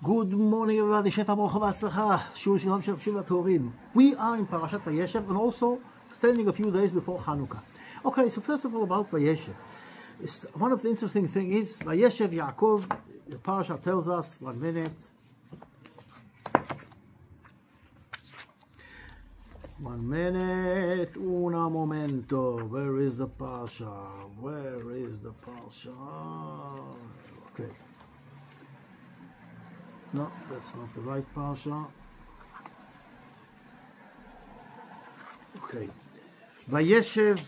Good morning everybody, Shefa Baruch V'Atzlacha, Shiur Shiva Torim. We are in parashat Vayeshev and also standing a few days before Hanukkah. Okay, so first of all about Vayeshev. One of the interesting things is Vayeshev Yaakov, the parashat tells us, 1 minute. 1 minute, una momento. Where is the parsha? Where is the parsha? Okay. No, that's not the right parsha. Okay. Vayeshev.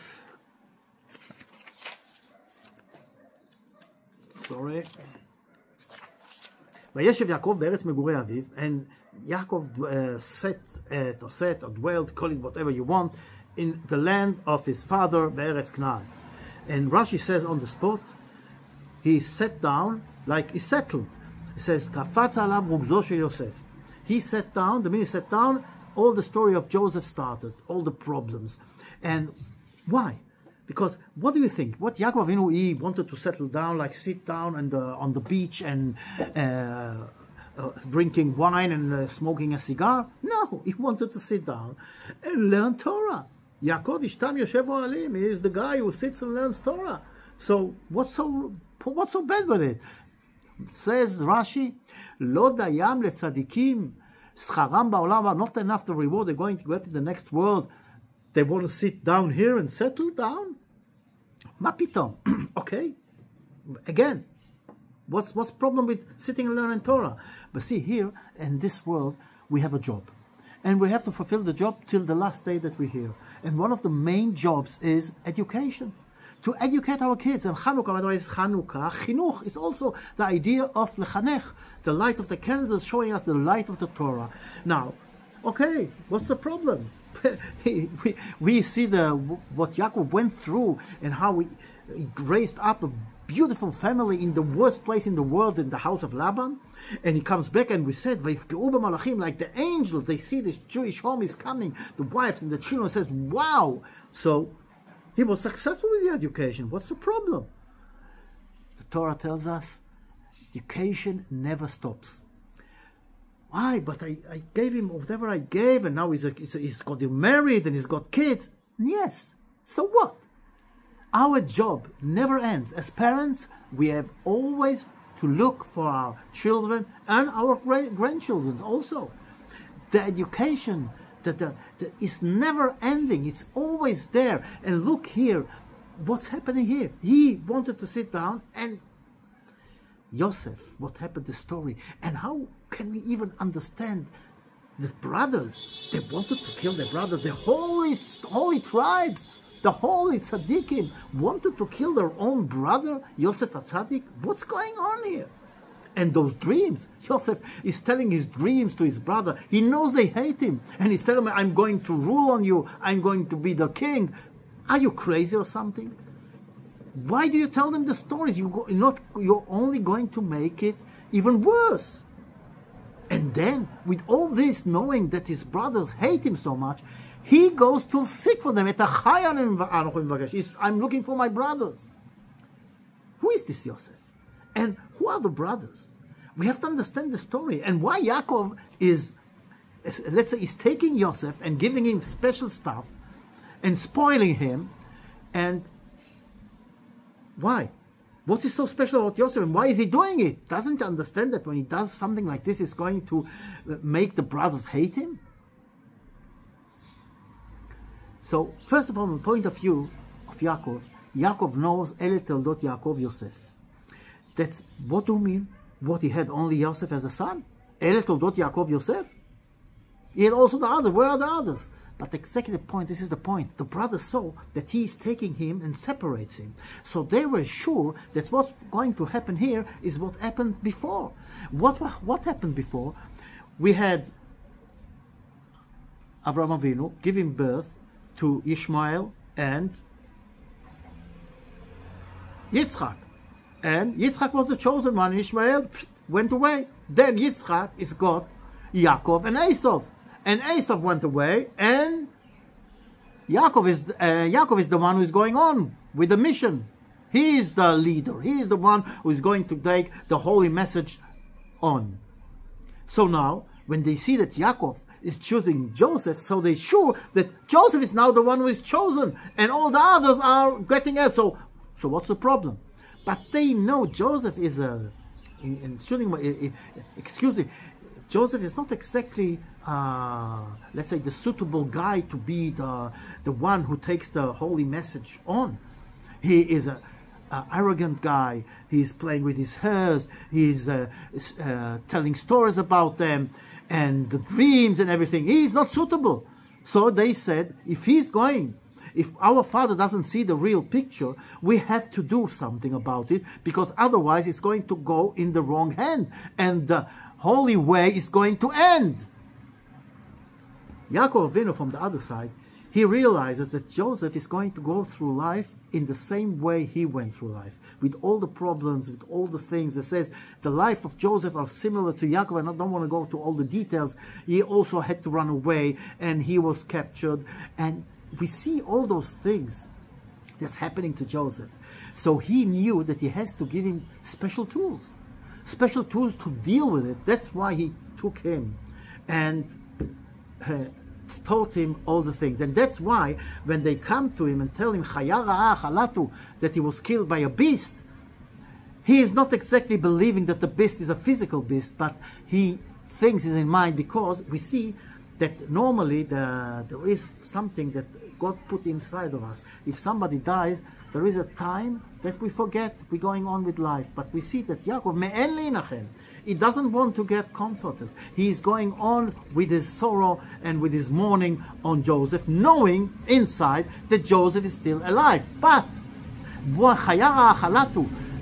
Sorry. Vayeshev Yaakov be'eretz megurei aviv, and Yaakov dwelled, call it whatever you want, in the land of his father, be'eretz Canaan. And Rashi says on the spot, he sat down like he settled. It says, Kafaz alav rugzo shel Yosef. He sat down, the minute he sat down, all the story of Joseph started, all the problems. And why? Because what do you think? What Yaakov Avinu, he wanted to settle down, like sit down and, on the beach and drinking wine and smoking a cigar? No, he wanted to sit down and learn Torah. Yaakov Ishtam Yoshev Ohalim, he is the guy who sits and learns Torah. So what's so bad with it? Says Rashi, Lo dayam letzadikim, scharam ba'olam, not enough the reward they're going to get in the next world. They want to sit down here and settle down? Ma pitom. Okay. Again, what's the problem with sitting and learning Torah? But see, here in this world, we have a job. And we have to fulfill the job till the last day that we're here. And one of the main jobs is education. To educate our kids. And Hanukkah, by the way, is Hanukkah. Chinuch is also the idea of lechanech, the light of the candles showing us the light of the Torah. Now, okay, what's the problem? we see what Yaakov went through and how he raised up a beautiful family in the worst place in the world, in the house of Laban. And he comes back and we said, like the angels, they see this Jewish home is coming, the wives and the children says, wow. So he was successful with the education. What's the problem? The Torah tells us education never stops. Why? But I gave him whatever I gave, and now he's got married and he's got kids. Yes. So what? Our job never ends. As parents, we have always to look for our children and our grandchildren also. The education that is never ending. It's always there. And look here, what's happening here? He wanted to sit down, and Yosef, what happened, the story, and how can we even understand the brothers? They wanted to kill their brother. The holy tribes, the holy tzaddikim wanted to kill their own brother, Yosef HaTzaddik. What's going on here? And those dreams, Yosef is telling his dreams to his brother. He knows they hate him. And he's telling him, I'm going to rule on you. I'm going to be the king. Are you crazy or something? Why do you tell them the stories? You're only going to make it even worse. And then, with all this, knowing that his brothers hate him so much, he goes to seek for them. I'm looking for my brothers. Who is this Yosef? And who are the brothers? We have to understand the story. And why Yaakov is, let's say, is taking Yosef and giving him special stuff and spoiling him. And why? What is so special about Yosef? And why is he doing it? Doesn't he understand that when he does something like this, it's going to make the brothers hate him? So, first of all, from the point of view of Yaakov, Yaakov knows Ele Toldot Yaakov Yosef. That's what do you mean? What, he had only Yosef as a son? Ele Toldot Yaakov Yosef? He had also the others. Where are the others? But exactly the point, this is the point. The brothers saw that he is taking him and separates him. So they were sure that what's going to happen here is what happened before. What happened before? We had Avraham Avinu giving birth to Ishmael and Yitzchak. And Yitzchak was the chosen one. Ishmael went away. Then Yitzchak is got Yaakov and Esau. And Esau went away, and Yaakov is the one who is going on with the mission. He is the leader. He is the one who is going to take the holy message on. So now, when they see that Yaakov is choosing Joseph, so they're sure that Joseph is now the one who is chosen, and all the others are getting out. So what's the problem? But they know Joseph is excuse me, Joseph is not exactly, let's say, the suitable guy to be the one who takes the holy message on. He is a arrogant guy. He's playing with his hairs. He's telling stories about them and the dreams and everything. He's not suitable. So they said, if our father doesn't see the real picture, we have to do something about it, because otherwise it's going to go in the wrong hand and the holy way is going to end. Yaakov Avinu, from the other side, he realizes that Joseph is going to go through life in the same way he went through life, with all the problems, with all the things. It says the life of Joseph are similar to Yaakov, and I don't want to go to all the details. He also had to run away, and he was captured, and we see all those things that's happening to Joseph. So he knew that he has to give him special tools to deal with it. That's why he took him and taught him all the things. And that's why when they come to him and tell him that he was killed by a beast, he is not exactly believing that the beast is a physical beast, but he thinks is in mind, because we see that normally there is something that God put inside of us. If somebody dies, there is a time that we forget, we're going on with life. But we see that Yaakov, me'en linachem, he doesn't want to get comforted. He is going on with his sorrow and with his mourning on Joseph, knowing inside that Joseph is still alive. But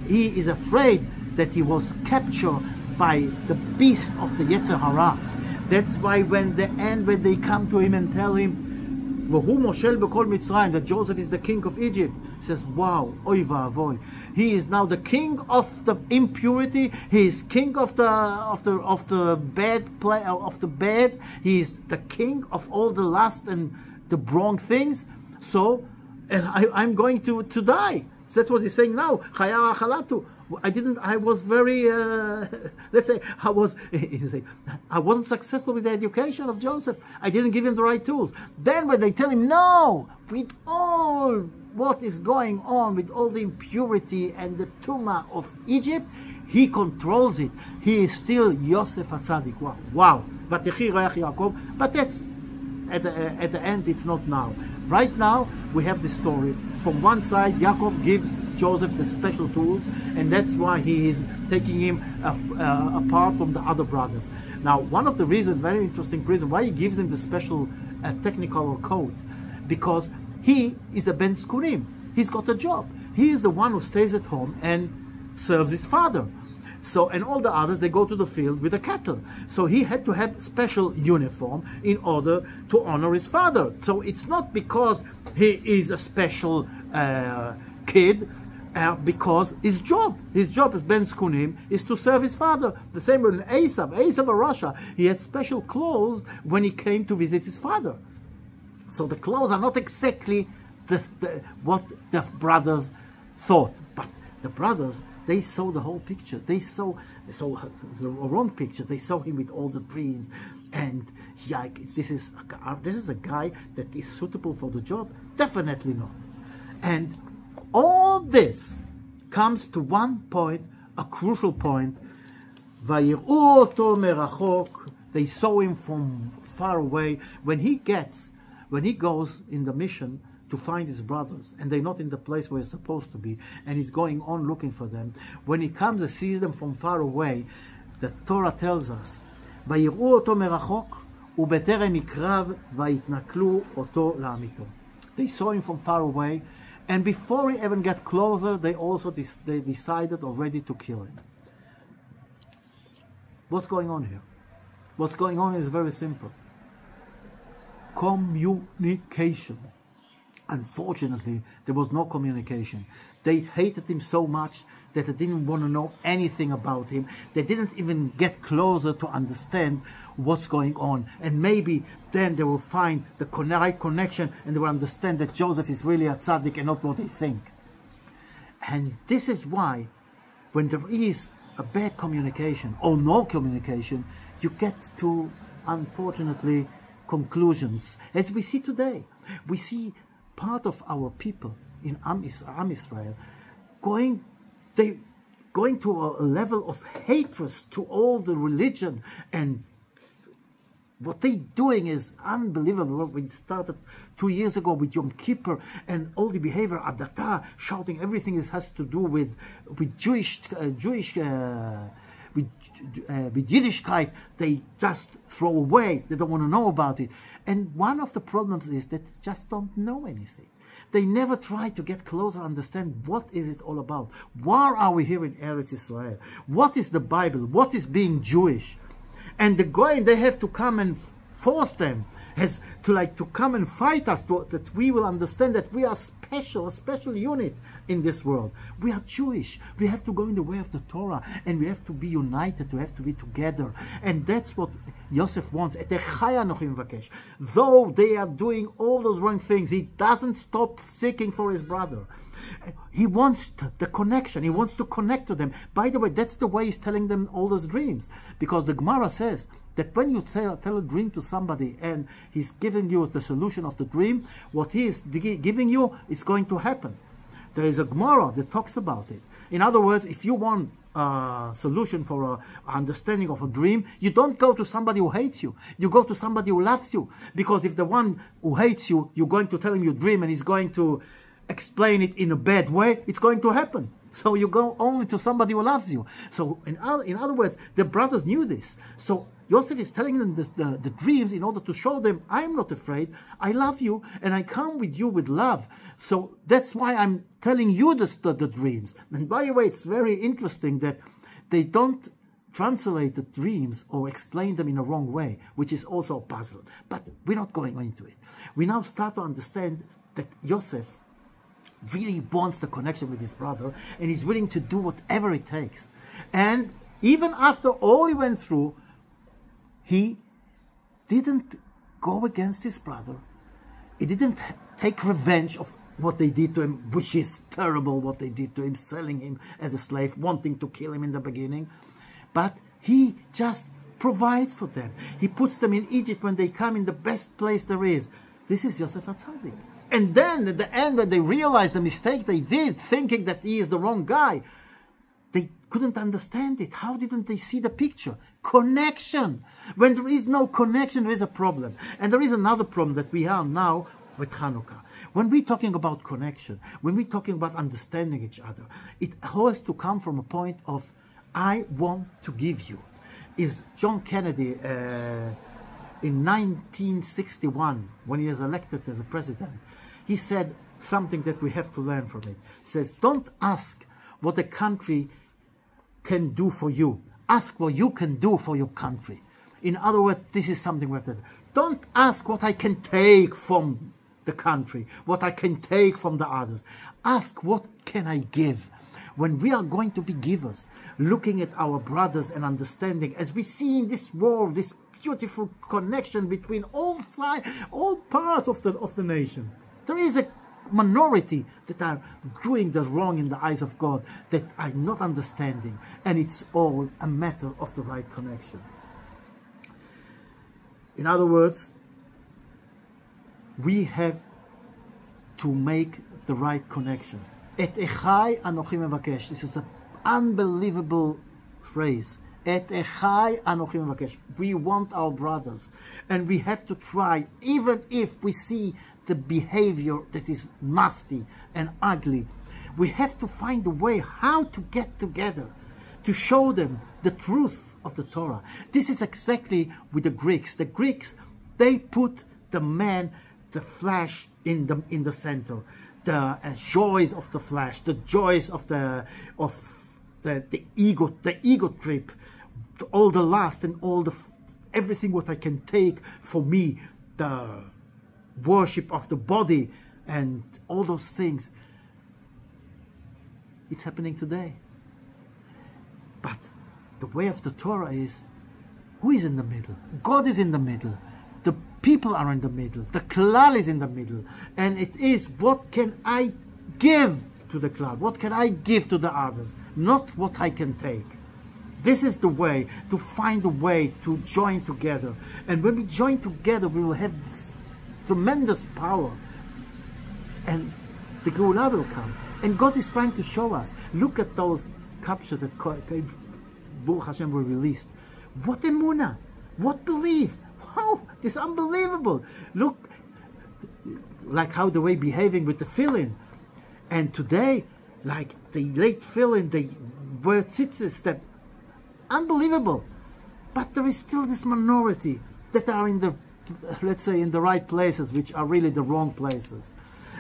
he is afraid that he was captured by the beast of the Yetzer Hara. That's why when they come to him and tell him that Joseph is the king of Egypt, he says, wow, oy va'avoy. He is now the king of the impurity. He is king of the bad. He is the king of all the lust and the wrong things. So, and I'm going to die. That's what he's saying now. I was very, let's say, I wasn't successful with the education of Joseph. I didn't give him the right tools. Then when they tell him, no, with all what is going on, with all the impurity and the tumah of Egypt, he controls it. He is still Yosef HaTzadik. Wow. But that's, at the end, it's not now. Right now, we have the story. From one side, Yaakov gives Joseph the special tools, and that's why he is taking him apart from the other brothers. Now, one of the reasons, very interesting reason, why he gives him the special technical code, because he is a ben skurim. He's got a job. He is the one who stays at home and serves his father. So, and all the others, they go to the field with the cattle. So he had to have special uniform in order to honor his father. So it's not because he is a special kid, because his job as Ben Skunim is to serve his father. The same with Esav of Russia, he had special clothes when he came to visit his father. So the clothes are not exactly what the brothers thought, but the brothers, they saw the whole picture. They saw the wrong picture. They saw him with all the dreams, and this is a guy that is suitable for the job. Definitely not. And all this comes to one point, a crucial point. Vayir'u oto merachok. They saw him from far away. When he goes in the mission to find his brothers, and they're not in the place where he's supposed to be, and he's going on looking for them. When he comes and sees them from far away, the Torah tells us, "Vayir'u oto merachok, ubeterem ikrav vayitnaklu oto la'amito." They saw him from far away, and before he even got closer, they decided already to kill him. What's going on here? What's going on is very simple. Communication. Unfortunately, there was no communication. They hated him so much that they didn't want to know anything about him. They didn't even get closer to understand what's going on. And maybe then they will find the right connection, and they will understand that Joseph is really a tzaddik and not what they think. And this is why, when there is a bad communication or no communication, you get to, unfortunately, conclusions. As we see today, we see part of our people in Am Israel going to a level of hatred to all the religion, and what they're doing is unbelievable. We started 2 years ago with Yom Kippur and all the behavior, adata, shouting everything that has to do with Yiddishkeit. They just throw away. They don't want to know about it. And one of the problems is that they just don't know anything. They never try to get closer, understand what is it all about. Why are we here in Eretz Israel? What is the Bible? What is being Jewish? And the Goyim, they have to come and force them, to come and fight us, that we will understand that we are a special unit in this world. We are Jewish. We have to go in the way of the Torah, and we have to be united. We have to be together. And that's what Yosef wants. Though they are doing all those wrong things, he doesn't stop seeking for his brother. He wants the connection. He wants to connect to them. By the way, that's the way he's telling them all those dreams. Because the Gemara says that when you tell a dream to somebody and he's giving you the solution of the dream, what he is giving you is going to happen. There is a Gemara that talks about it. In other words, if you want a solution for an understanding of a dream, you don't go to somebody who hates you. You go to somebody who loves you. Because if the one who hates you, you're going to tell him your dream and he's going to explain it in a bad way, it's going to happen. So you go only to somebody who loves you. So in other words, the brothers knew this. So Yosef is telling them the dreams in order to show them, I'm not afraid, I love you, and I come with you with love. So that's why I'm telling you the dreams. And by the way, it's very interesting that they don't translate the dreams or explain them in a wrong way, which is also a puzzle. But we're not going into it. We now start to understand that Yosef really wants the connection with his brother, and he's willing to do whatever it takes. And even after all he went through, he didn't go against his brother. He didn't take revenge of what they did to him, which is terrible, what they did to him, selling him as a slave, wanting to kill him in the beginning. But he just provides for them. He puts them in Egypt when they come in the best place there is. This is Yosef HaTzadik. And then at the end, when they realized the mistake they did, thinking that he is the wrong guy, they couldn't understand it. How didn't they see the picture? Connection. When there is no connection, there is a problem. And there is another problem that we have now with Hanukkah. When we're talking about connection, when we're talking about understanding each other, it has to come from a point of, I want to give you. Is John Kennedy, in 1961, when he was elected as a president, he said something that we have to learn from it. He says, don't ask what a country can do for you. Ask what you can do for your country. In other words, this is something we have to do. Don't ask what I can take from the country, what I can take from the others. Ask what can I give. When we are going to be givers, looking at our brothers and understanding, as we see in this world, this beautiful connection between all parts of the nation. There is a minority that are doing the wrong in the eyes of God, that are not understanding, and it's all a matter of the right connection. In other words, we have to make the right connection. Et echai anochi mevakesh. This is an unbelievable phrase. Et echai anochi mevakesh. We want our brothers, and we have to try, even if we see the behavior that is nasty and ugly. We have to find a way how to get together, to show them the truth of the Torah. This is exactly with the Greeks. The Greeks, they put the man, the flesh in the center. The joys of the flesh, the joys of the ego trip, all the lust and all everything what I can take for me, the worship of the body and all those things. It's happening today. But the way of the Torah is, who is in the middle? God is in the middle. The people are in the middle. The klal is in the middle. And it is, what can I give to the klal? What can I give to the others? Not what I can take. This is the way, to find a way to join together. And when we join together, we will have this tremendous power. And the Geulah will come. And God is trying to show us. Look at those captures that Baruch Hashem were released. What emunah! What belief! Wow! It's unbelievable! Look, like how they were behaving with the fill-in. And today, like the late fill-in, they were tzitzis step. Unbelievable! But there is still this minority that are in the, let's say, in the right places, which are really the wrong places.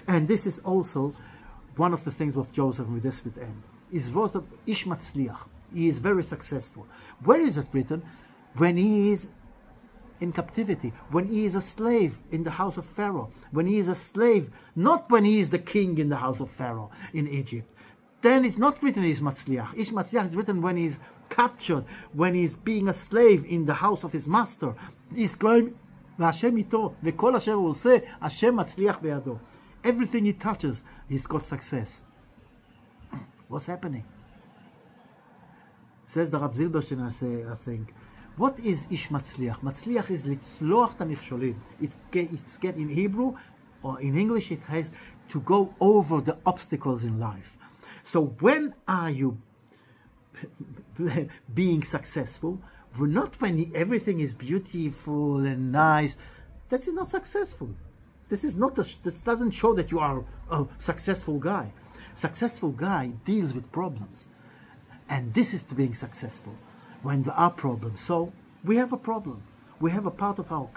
And this is also one of the things with Joseph, with this with end. Is wrote of Ish Matzliach. He is very successful. Where is it written? When he is in captivity, when he is a slave in the house of Pharaoh, when he is a slave, not when he is the king in the house of Pharaoh in Egypt. Then it's not written Ish Matzliach. Ish Matzliach is written when he's captured, when he's being a slave in the house of his master. He's crying, Hashem ito, v'kol asher hu oseh, Hashem matzliach beyado. Everything he touches, he's got success. What's happening? Says the Rav Zilberstein, I think. What is Ish Matzliach? Matzliach is litzloach tanichsholim. It's get in Hebrew, or in English it has to go over the obstacles in life. So when are you being successful? Not when everything is beautiful and nice. That is not successful. This is not. This doesn't show that you are a successful guy. Successful guy deals with problems, and this is being successful when there are problems. So we have a problem. We have a part of our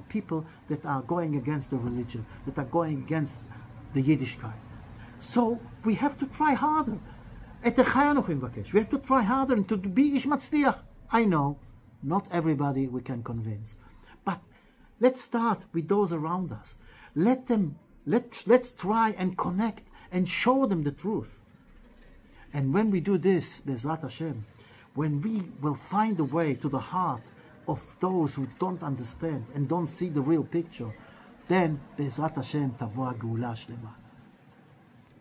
people that are going against the religion, that are going against the Yiddishkeit. So we have to try harder. We have to try harder and to be Ish Matzliach. I know, not everybody we can convince, but let's start with those around us. Let's try and connect and show them the truth. And when we do this, Be'ezrat Hashem, when we will find a way to the heart of those who don't understand and don't see the real picture, then Be'ezrat Hashem tavo ha'geula shlema.